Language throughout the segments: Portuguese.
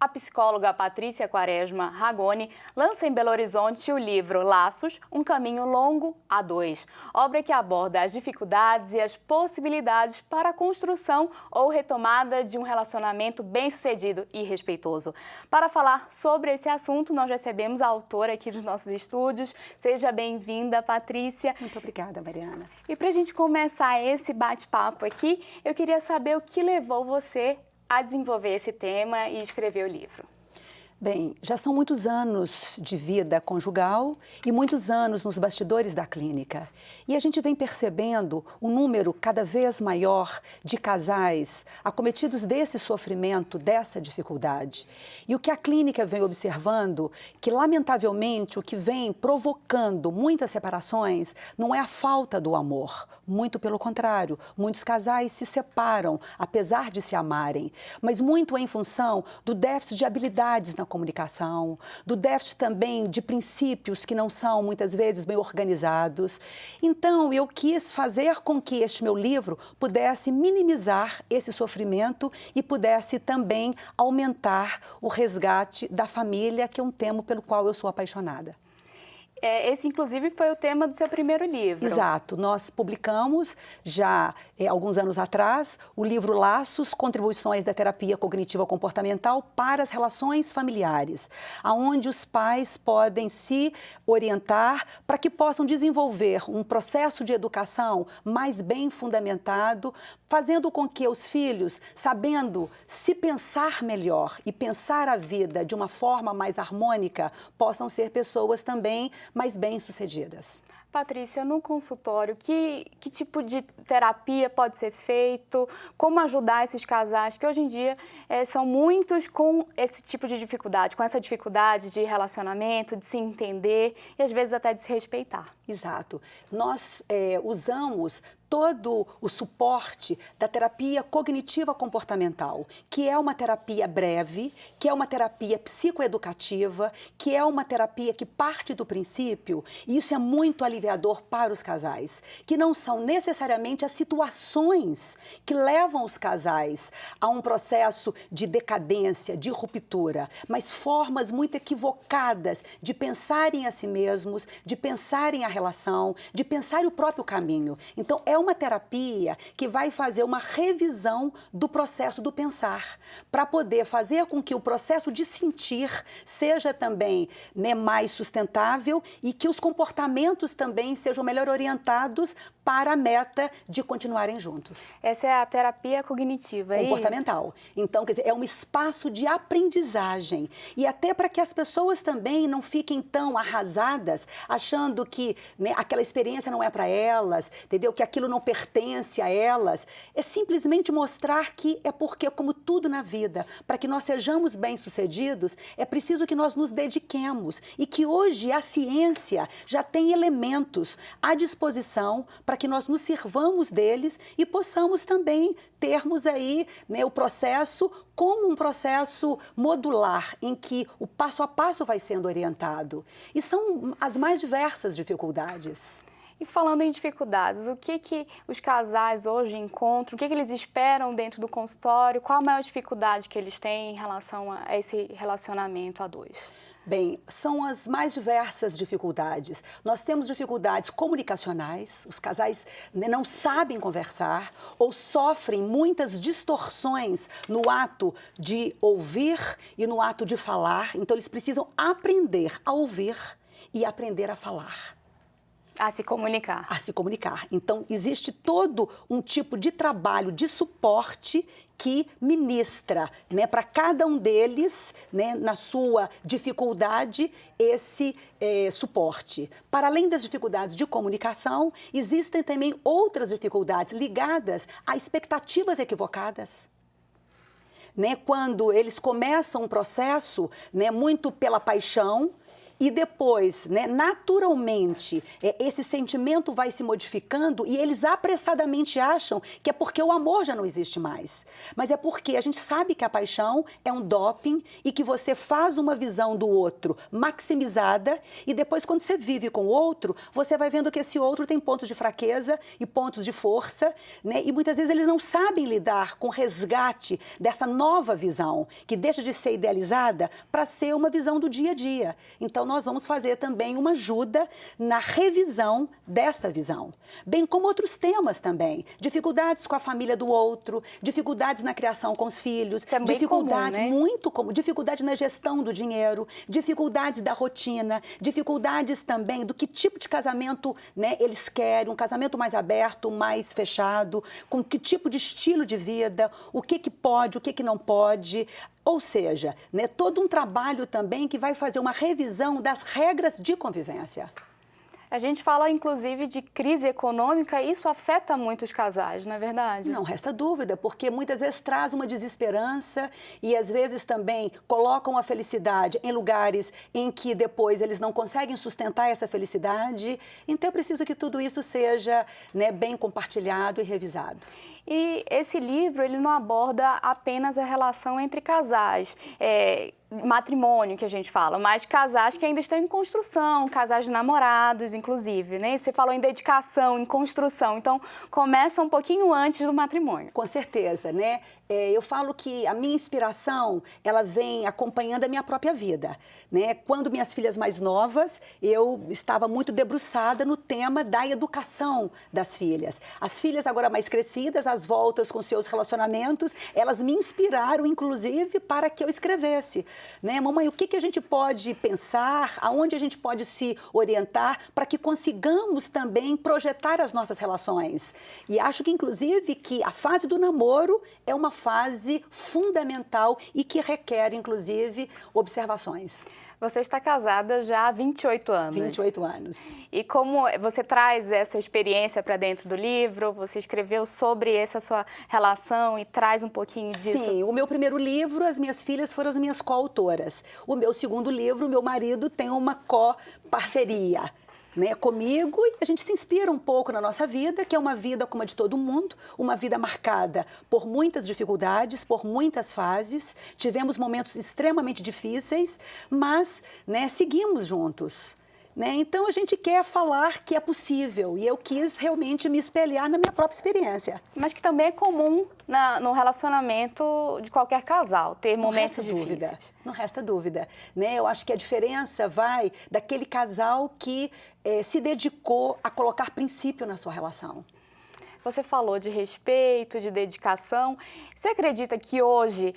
A psicóloga Patrícia Quaresma Ragone lança em Belo Horizonte o livro Laços, um caminho longo a dois, obra que aborda as dificuldades e as possibilidades para a construção ou retomada de um relacionamento bem-sucedido e respeitoso. Para falar sobre esse assunto, nós recebemos a autora aqui dos nossos estúdios. Seja bem-vinda, Patrícia. Muito obrigada, Mariana. E para a gente começar esse bate-papo aqui, eu queria saber o que levou você a desenvolver esse tema e escrever o livro. Bem, já são muitos anos de vida conjugal e muitos anos nos bastidores da clínica. E a gente vem percebendo um número cada vez maior de casais acometidos desse sofrimento, dessa dificuldade. E o que a clínica vem observando, que lamentavelmente o que vem provocando muitas separações não é a falta do amor, muito pelo contrário. Muitos casais se separam, apesar de se amarem, mas muito em função do déficit de habilidades na comunicação, do déficit também de princípios que não são muitas vezes bem organizados. Então, eu quis fazer com que este meu livro pudesse minimizar esse sofrimento e pudesse também aumentar o resgate da família, que é um tema pelo qual eu sou apaixonada. Esse, inclusive, foi o tema do seu primeiro livro. Exato. Nós publicamos já alguns anos atrás o livro Laços, Contribuições da Terapia Cognitiva Comportamental para as Relações Familiares, onde os pais podem se orientar para que possam desenvolver um processo de educação mais bem fundamentado, fazendo com que os filhos, sabendo se pensar melhor e pensar a vida de uma forma mais harmônica, possam ser pessoas também mais bem-sucedidas. Patrícia, no consultório, que tipo de terapia pode ser feito? Como ajudar esses casais que hoje em dia são muitos com esse tipo de dificuldade, com essa dificuldade de relacionamento, de se entender e às vezes até de se respeitar? Exato. Nós usamos todo o suporte da terapia cognitiva comportamental, que é uma terapia breve, que é uma terapia psicoeducativa, que é uma terapia que parte do princípio, e isso é muito aliviador para os casais, que não são necessariamente as situações que levam os casais a um processo de decadência, de ruptura, mas formas muito equivocadas de pensarem a si mesmos, de pensarem a relação, de pensar o próprio caminho. Então, é uma terapia que vai fazer uma revisão do processo do pensar, para poder fazer com que o processo de sentir seja também mais sustentável e que os comportamentos também sejam melhor orientados para a meta de continuarem juntos. Essa é a terapia cognitiva, comportamental. Então, quer dizer, é um espaço de aprendizagem e até para que as pessoas também não fiquem tão arrasadas, achando que aquela experiência não é para elas, entendeu? Que aquilo não pertence a elas. É simplesmente mostrar que é porque, como tudo na vida, para que nós sejamos bem-sucedidos, é preciso que nós nos dediquemos e que hoje a ciência já tem elementos à disposição para que nós nos sirvamos deles e possamos também termos aí o processo como um processo modular, em que o passo a passo vai sendo orientado. E são as mais diversas dificuldades. E falando em dificuldades, o que os casais hoje encontram, o que eles esperam dentro do consultório, qual a maior dificuldade que eles têm em relação a esse relacionamento a dois? Bem, são as mais diversas dificuldades. Nós temos dificuldades comunicacionais, os casais não sabem conversar ou sofrem muitas distorções no ato de ouvir e no ato de falar. Então, eles precisam aprender a ouvir e aprender a falar. A se comunicar. A se comunicar. Então, existe todo um tipo de trabalho de suporte que ministra, para cada um deles, na sua dificuldade, esse suporte. Para além das dificuldades de comunicação, existem também outras dificuldades ligadas a expectativas equivocadas. Quando eles começam um processo muito pela paixão, e depois, né, naturalmente, esse sentimento vai se modificando e eles apressadamente acham que é porque o amor já não existe mais. Mas é porque a gente sabe que a paixão é um doping e que você faz uma visão do outro maximizada e depois, quando você vive com o outro, você vai vendo que esse outro tem pontos de fraqueza e pontos de força, né? E muitas vezes eles não sabem lidar com o resgate dessa nova visão, que deixa de ser idealizada para ser uma visão do dia a dia. Então, nós vamos fazer também uma ajuda na revisão desta visão. Bem como outros temas também. Dificuldades com a família do outro, dificuldades na criação com os filhos, isso é bem dificuldade comum, né? muito comum, dificuldade na gestão do dinheiro, dificuldades da rotina, dificuldades também do que tipo de casamento, né, eles querem, um casamento mais aberto, mais fechado, com que tipo de estilo de vida, o que pode, o que não pode. Ou seja, né, todo um trabalho também que vai fazer uma revisão das regras de convivência. A gente fala, inclusive, de crise econômica e isso afeta muito os casais, não é verdade? Não resta dúvida, porque muitas vezes traz uma desesperança e às vezes também colocam a felicidade em lugares em que depois eles não conseguem sustentar essa felicidade. Então é preciso que tudo isso seja, né, bem compartilhado e revisado. E esse livro, ele não aborda apenas a relação entre casais, matrimônio que a gente fala, mas casais que ainda estão em construção, casais de namorados, inclusive, né? Você falou em dedicação, em construção, então começa um pouquinho antes do matrimônio. Com certeza, né? Eu falo que a minha inspiração, ela vem acompanhando a minha própria vida, né? Quando minhas filhas mais novas, eu estava muito debruçada no tema da educação das filhas. As filhas agora mais crescidas, as voltas com seus relacionamentos, elas me inspiraram, inclusive, para que eu escrevesse. Né? Mamãe, o que a gente pode pensar, aonde a gente pode se orientar para que consigamos também projetar as nossas relações? E acho que, inclusive, que a fase do namoro é uma fase fundamental e que requer, inclusive, observações. Você está casada já há 28 anos. 28 anos. E como você traz essa experiência para dentro do livro, você escreveu sobre essa sua relação e traz um pouquinho disso? Sim, o meu primeiro livro, as minhas filhas foram as minhas coautoras. O meu segundo livro, o meu marido tem uma co-parceria, né, comigo, e a gente se inspira um pouco na nossa vida, que é uma vida como a de todo mundo, uma vida marcada por muitas dificuldades, por muitas fases, tivemos momentos extremamente difíceis, mas, né, seguimos juntos. Né? Então, a gente quer falar que é possível e eu quis realmente me espelhar na minha própria experiência. Mas que também é comum no relacionamento de qualquer casal, ter momentos difíceis. Não resta dúvida. Né? Eu acho que a diferença vai daquele casal que se dedicou a colocar princípio na sua relação. Você falou de respeito, de dedicação. Você acredita que hoje,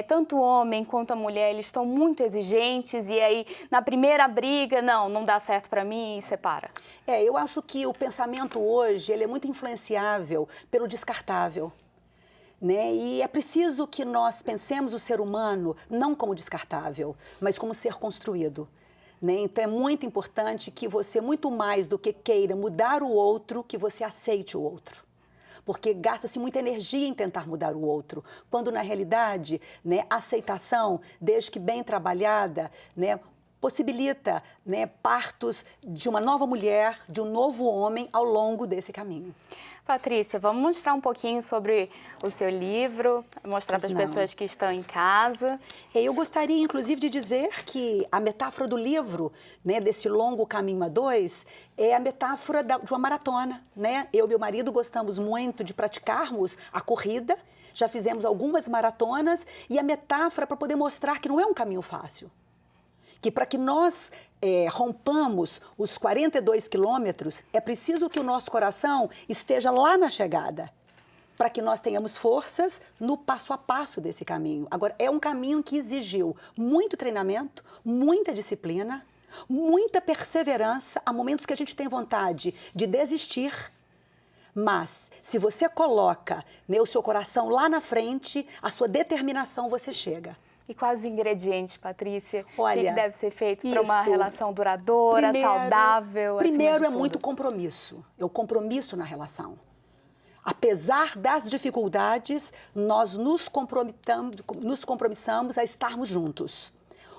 tanto o homem quanto a mulher, eles estão muito exigentes e aí, na primeira briga, não dá certo para mim e separa? Eu acho que o pensamento hoje ele é muito influenciável pelo descartável. Né? E é preciso que nós pensemos o ser humano não como descartável, mas como ser construído. Né? Então, é muito importante que você, muito mais do que queira mudar o outro, que você aceite o outro. Porque gasta-se muita energia em tentar mudar o outro, quando, na realidade, né, a aceitação, desde que bem trabalhada, né, possibilita, né, partos de uma nova mulher, de um novo homem ao longo desse caminho. Patrícia, vamos mostrar um pouquinho sobre o seu livro, mostrar para as pessoas que estão em casa. Eu gostaria, inclusive, de dizer que a metáfora do livro, né, desse longo caminho a dois, é a metáfora de uma maratona. Né? Eu e meu marido gostamos muito de praticarmos a corrida, já fizemos algumas maratonas, e a metáfora para poder mostrar que não é um caminho fácil. Que para que nós rompamos os 42 quilômetros, é preciso que o nosso coração esteja lá na chegada, para que nós tenhamos forças no passo a passo desse caminho. Agora, é um caminho que exigiu muito treinamento, muita disciplina, muita perseverança. Há momentos que a gente tem vontade de desistir, mas se você coloca, né, o seu coração lá na frente, a sua determinação, você chega. E quais os ingredientes, Patrícia? Olha, o que deve ser feito para uma relação duradoura, saudável? Primeiro é muito compromisso. É o compromisso na relação. Apesar das dificuldades, nós nos compromissamos a estarmos juntos.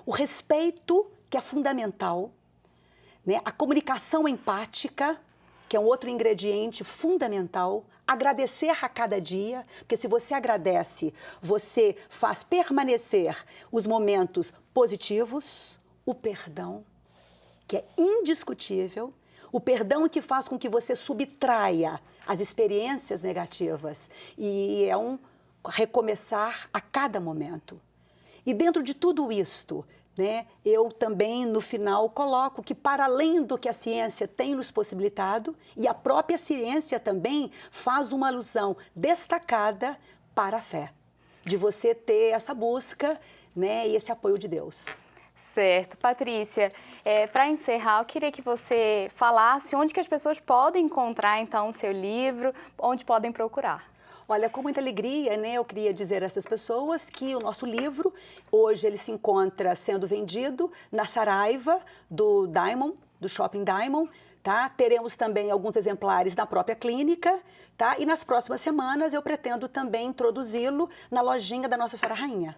O respeito que é fundamental, né? A comunicação empática, que é um outro ingrediente fundamental. Agradecer a cada dia, porque se você agradece, você faz permanecer os momentos positivos, o perdão, que é indiscutível, o perdão que faz com que você subtraia as experiências negativas e é um recomeçar a cada momento. E dentro de tudo isto, né, eu também, no final, coloco que, para além do que a ciência tem nos possibilitado, e a própria ciência também faz uma alusão destacada para a fé, de você ter essa busca, né, e esse apoio de Deus. Certo. Patrícia, para encerrar, eu queria que você falasse onde que as pessoas podem encontrar, então, o seu livro, onde podem procurar. Olha, com muita alegria, né, eu queria dizer a essas pessoas que o nosso livro, hoje ele se encontra sendo vendido na Saraiva do Diamond, do Shopping Diamond, tá? Teremos também alguns exemplares na própria clínica, tá? E nas próximas semanas eu pretendo também introduzi-lo na lojinha da Nossa Senhora Rainha.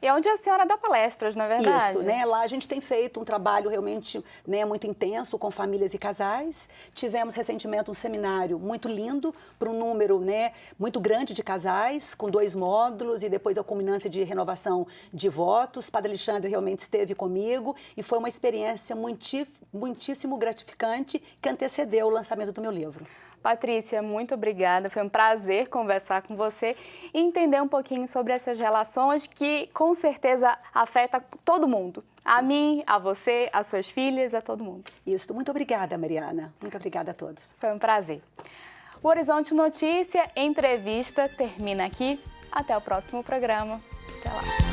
E é onde a senhora dá palestras, não é verdade? Isso, né? Lá a gente tem feito um trabalho realmente, né, muito intenso com famílias e casais. Tivemos recentemente um seminário muito lindo para um número, né, muito grande de casais, com 2 módulos e depois a culminância de renovação de votos. Padre Alexandre realmente esteve comigo e foi uma experiência muitíssimo gratificante que antecedeu o lançamento do meu livro. Patrícia, muito obrigada. Foi um prazer conversar com você e entender um pouquinho sobre essas relações que, com certeza, afetam todo mundo. A mim, a você, as suas filhas, a todo mundo. Isso. Muito obrigada, Mariana. Muito obrigada a todos. Foi um prazer. O Horizonte Notícia Entrevista termina aqui. Até o próximo programa. Até lá.